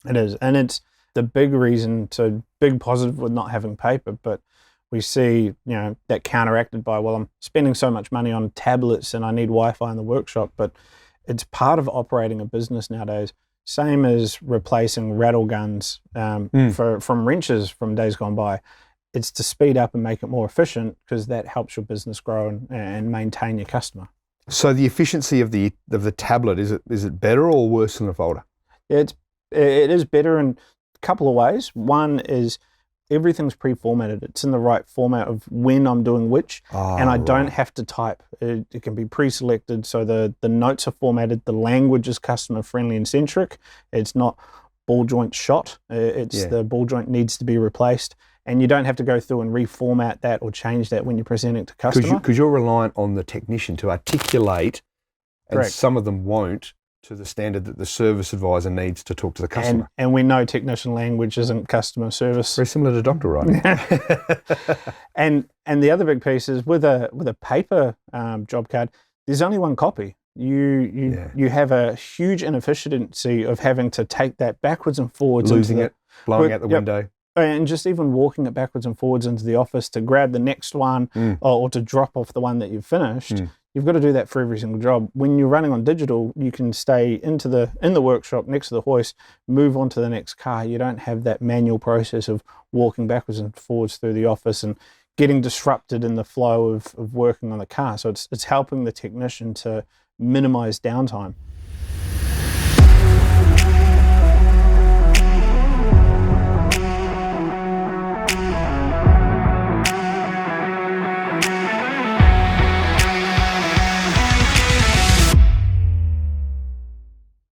It is, and it's the big reason, so big positive with not having paper, but we see, that counteracted by, well, I'm spending so much money on tablets and I need Wi-Fi in the workshop, but it's part of operating a business nowadays. Same as replacing rattle guns from wrenches from days gone by. It's to speed up and make it more efficient because that helps your business grow and maintain your customer. So the efficiency of the tablet, is it better or worse than a folder? Yeah, it is better in a couple of ways. One is everything's pre-formatted. It's in the right format of when I'm doing which, and I don't have to type. It can be pre-selected, so the notes are formatted. The language is customer-friendly and centric. It's not ball joint shot. The ball joint needs to be replaced, and you don't have to go through and reformat that or change that when you're presenting to customer. Because you're reliant on the technician to articulate, and Correct. Some of them won't, to the standard that the service advisor needs to talk to the customer. And we know technician language isn't customer service. Very similar to doctor writing. And the other big piece is with a paper job card, there's only one copy. You have a huge inefficiency of having to take that backwards and forwards. Losing it, blowing out the window. And just even walking it backwards and forwards into the office to grab the next one or to drop off the one that you've finished. You've got to do that for every single job. When you're running on digital, you can stay in the workshop next to the hoist, move on to the next car. You don't have that manual process of walking backwards and forwards through the office and getting disrupted in the flow of working on the car. So it's helping the technician to minimize downtime.